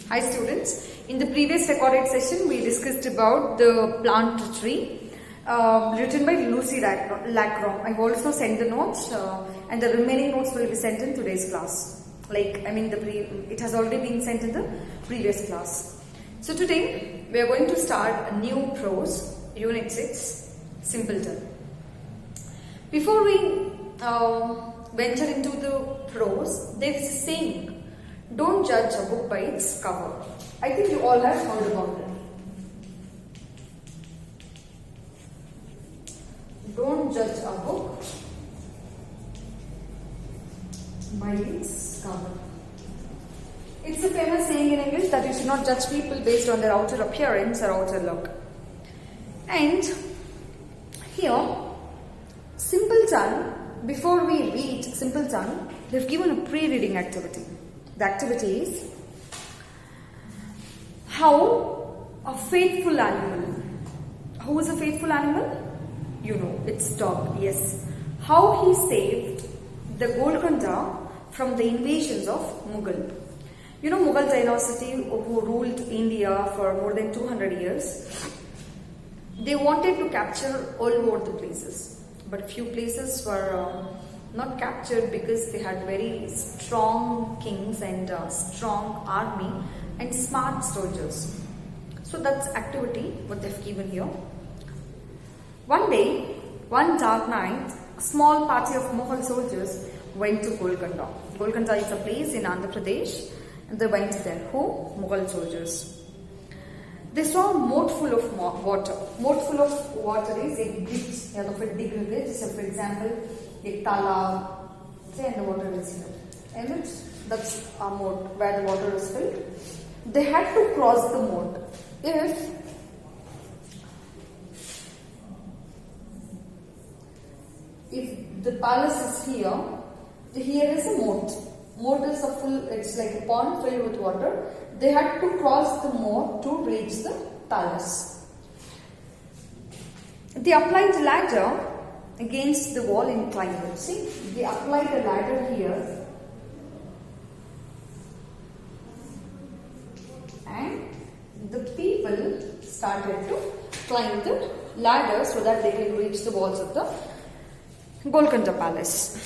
Hi students, in the previous recorded session we discussed about the plant tree written by Lucy Lacroix. I have also sent the notes and the remaining notes will be sent in today's class. It has already been sent in the previous class. So today we are going to start a new prose, Unit 6, Simpleton. Before we venture into the prose, there is a saying, don't judge a book by its cover. I think you all have heard about it. Don't judge a book by its cover. It's a famous saying in English that you should not judge people based on their outer appearance or outer look. And here, Simpleton, before we read Simpleton, they've given a pre-reading activity. The activity is how a faithful animal. Who is a faithful animal? You know, it's dog, yes. How he saved the Golconda from the invasions of Mughal. You know, Mughal dynasty who ruled India for more than 200 years. They wanted to capture all over the places. But a few places were not captured because they had very strong kings and strong army and smart soldiers. So that's activity what they've given here. One day, one dark night, a small party of Mughal soldiers went to Golconda. Golconda is a place in Andhra Pradesh and they went there. Who? Mughal soldiers. They saw a moat full of water. Moat full of water is a ditch. You have to dig a ditch. So for example, a talab, say, and the water is here. And that's a moat where the water is filled. They had to cross the moat. If the palace is here is a moat. Moat is it's like a pond filled with water. They had to cross the moat to reach the palace. They applied the ladder against the wall and climbed it. See, they applied a ladder here and the people started to climb the ladder so that they can reach the walls of the Golconda Palace.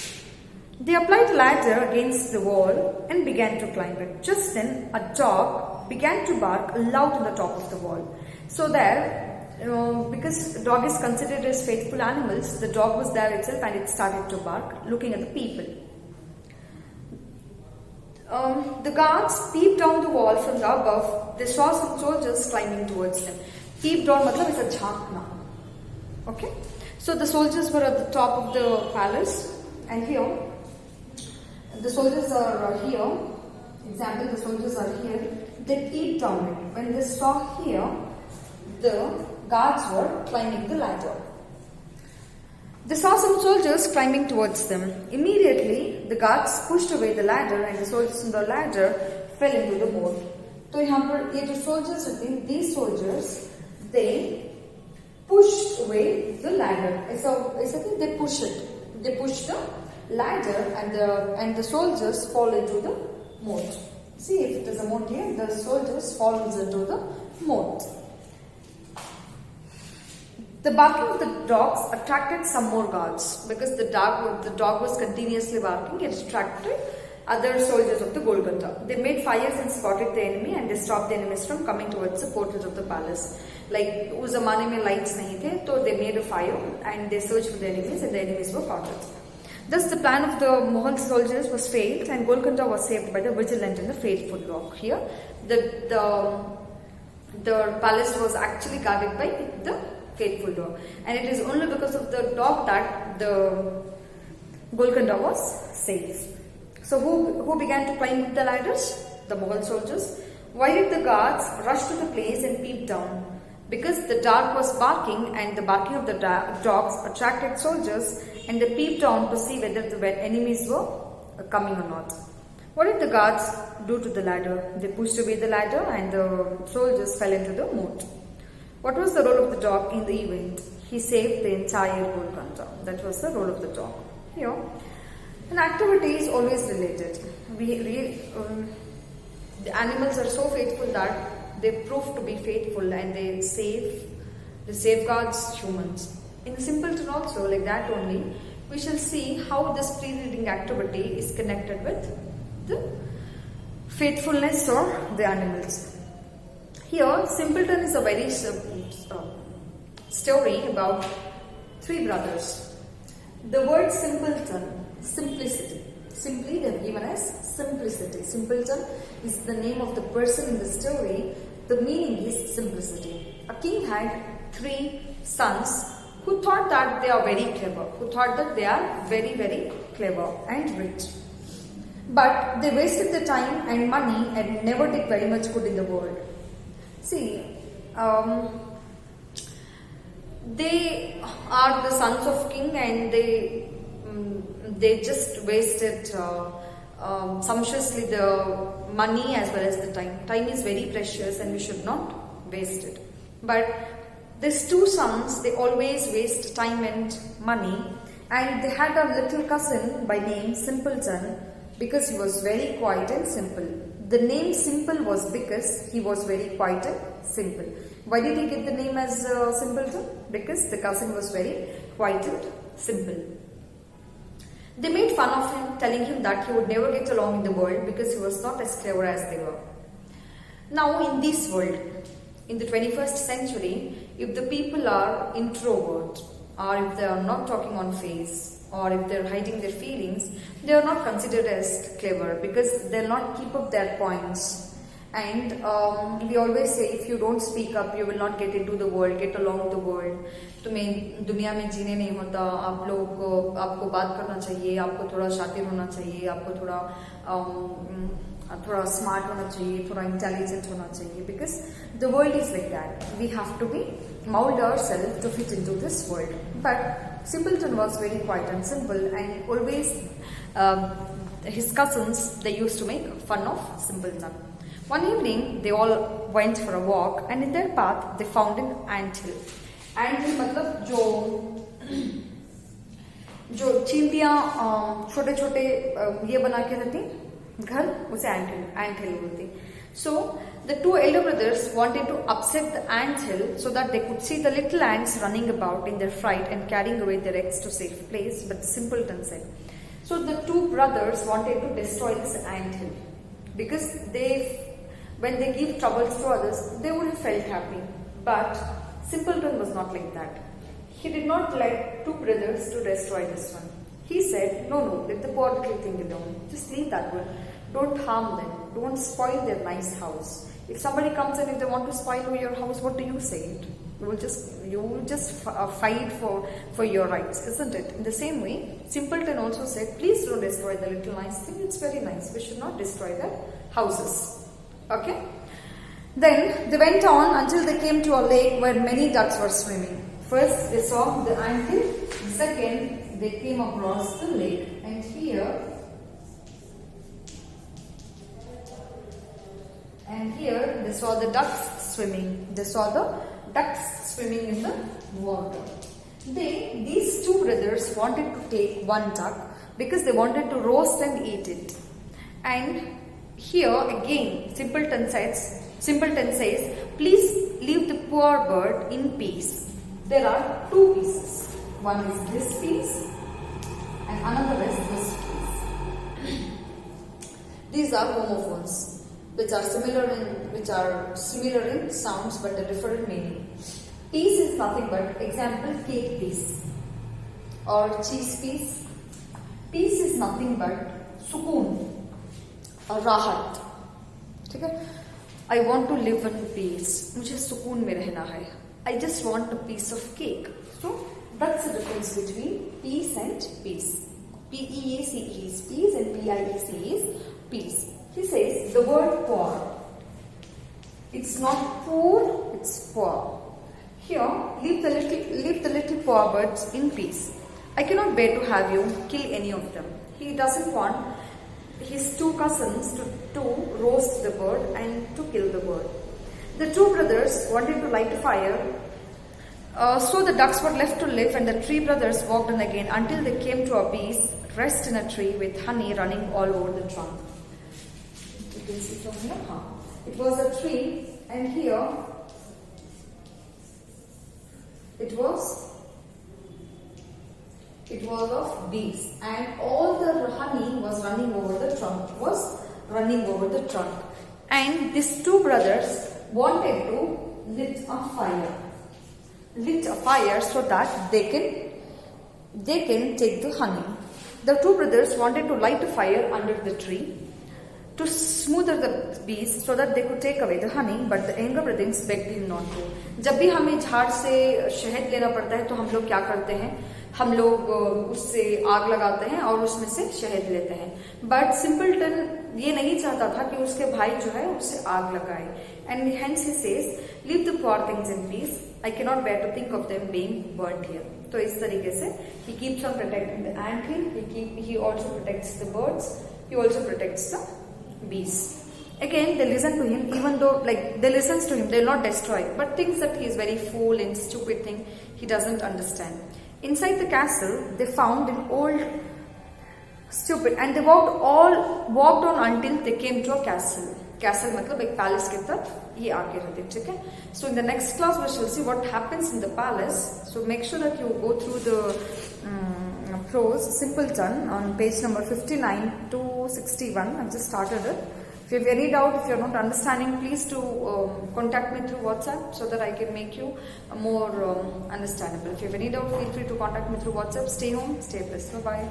They applied the ladder against the wall and began to climb it. Just then, a dog began to bark loud on the top of the wall. So there, because the dog is considered as faithful animals, the dog was there itself and it started to bark, looking at the people. The guards peeped down the wall from the above. They saw some soldiers climbing towards them. Peeped down matlab is a jhankna. Okay? So the soldiers were at the top of the palace and here, the soldiers are here. Example, the soldiers are here. They peeped down it. When they saw here, the guards were climbing the ladder. They saw some soldiers climbing towards them. Immediately, the guards pushed away the ladder and the soldiers on the ladder fell into the moat. So, these soldiers, they pushed away the ladder. So, they push it. They push the ladder and the soldiers fall into the moat. See, if it is a moat here, the soldiers fall into the moat. The barking of the dogs attracted some more guards because the dog was continuously barking. It attracted other soldiers of the Golconda. They made fires and spotted the enemy and they stopped the enemies from coming towards the portals of the palace. Like, उस ज़माने में lights नहीं थे, so they made a fire and they searched for the enemies and the enemies were caught. Thus, the plan of the Mughal soldiers was failed and Golconda was saved by the vigilant and the faithful dog. Here, the palace was actually guarded by the faithful dog. And it is only because of the dog that the Golconda was safe. So, who began to climb the ladders? The Mughal soldiers. Why did the guards rush to the place and peep down? Because the dog was barking and the barking of the dogs attracted soldiers and they peeped down to see whether the enemies were coming or not. What did the guards do to the ladder? They pushed away the ladder and the soldiers fell into the moat. What was the role of the dog in the event? He saved the entire Golconda. That was the role of the dog. Here, an activity is always related. The animals are so faithful that they prove to be faithful and they safeguards humans. In the simpleton also, like that only, we shall see how this pre-reading activity is connected with the faithfulness or the animals. Here, simpleton is a very story about three brothers. The word simpleton, simplicity. Simply they have given as simplicity. Simpleton is the name of the person in the story. The meaning is simplicity. A king had three sons who thought that they are very clever, who thought that they are very, very clever and rich. But they wasted the time and money and never did very much good in the world. See, they are the sons of king and they just wasted sumptuously the money as well as the time. Time is very precious and we should not waste it. But these two sons, they always waste time and money, and they had a little cousin by name Simpleton because he was very quiet and simple. The name Simple was because he was very quiet and simple. Why did he get the name as Simpleton? Because the cousin was very quiet and simple. They made fun of him, telling him that he would never get along in the world because he was not as clever as they were. Now in this world, in the 21st century, if the people are introvert, or if they are not talking on face, or if they are hiding their feelings, they are not considered as clever because they will not keep up their points. And we always say, if you don't speak up, you will not get into the world, get along with the world. तुम्हें दुनिया में जीने नहीं होता, आपको बात करना चाहिए, आपको थोड़ा शातिर होना चाहिए, आपको थोड़ा smart होना चाहिए, थोड़ा intelligent होना चाहिए, because the world is like that. We have to be mold ourselves to fit into this world. But Simpleton was very quiet and simple, and always his cousins, they used to make fun of Simpleton. One evening, they all went for a walk, and in their path, they found an anthill. Anthill मतलब जो चींटियाँ छोटे-छोटे ये बना के रहती घर, उसे anthill बोलती. So the two elder brothers wanted to upset the anthill so that they could see the little ants running about in their fright and carrying away their eggs to safe place. But Simpleton said. So the two brothers wanted to destroy this anthill because when they give troubles to others, they would have felt happy. But Simpleton was not like that. He did not like two brothers to destroy this one. He said, no, let the poor little thing alone. Just leave that one. Don't harm them. Don't spoil their nice house. If somebody comes and if they want to spoil your house, what do you say? You will just fight for your rights, isn't it? In the same way, Simpleton also said, please don't destroy the little nice thing. It's very nice. We should not destroy their houses. Okay? Then they went on until they came to a lake where many ducks were swimming. First they saw the anthill. Second, they came across the lake. And here they saw the ducks swimming. They saw the ducks swimming in the water. These two brothers wanted to take one duck because they wanted to roast and eat it. And here again, Simpleton says, please leave the poor bird in peace. There are two pieces. One is this piece and another is this piece. These are homophones, which are similar in sounds but a different meaning. Piece is nothing but, example, cake piece or cheese piece. Peace is nothing but sukoon or rahat. Okay? I want to live in peace. मुझे सुकून में रहना है. I just want a piece of cake. So that's the difference between peace and peace. P-E-A-C-E is peace and P-I-E-C is peace. He says the word poor. It's not poor, it's poor. Here, leave the little poor birds in peace. I cannot bear to have you kill any of them. He doesn't want his two cousins to roast the bird and to kill the bird. The two brothers wanted to light a fire, so the ducks were left to live, and the three brothers walked on again until they came to a bee's rest in a tree with honey running all over the trunk. can see from here. It was a tree, and here it was of bees, and all the honey was running over the trunk. And these two brothers wanted to lit a fire so that they can take the honey. The two brothers wanted to light a fire under the tree to smoother the bees so that they could take away the honey, but the younger brothers begged him not to. जब भी हमें झाड़ से शहद लेना पड़ता है तो हम लोग क्या करते हैं, हम लोग उससे आग लगाते हैं और उसमें से शहद लेते हैं. बट सिंपलटन ये नहीं चाहता था कि उसके भाई जो है उससे आग लगाए. And hence he says, leave the poor things in peace, I can not bear to think of them being burned here. तो इस तरीके से he keeps on protecting the anthill, he also protects the birds, he also protects the bees. Again, they listen to him, even though they listen to him, they will not destroy, but thinks that he is very fool and stupid thing, he doesn't understand. Inside the castle, they found an old stupid, and they walked on until they came to a castle. Castle मतलब एक palace की तरफ ये आगे रहते, ठीक है. So in the next class we shall see what happens in the palace. So make sure that you go through the prose simpleton on page number 59 to 61. I've just started it. If you have any doubt, if you're not understanding, please do contact me through WhatsApp so that I can make you more understandable. If you have any doubt, feel free to contact me through WhatsApp. Stay home, stay blessed. Bye bye.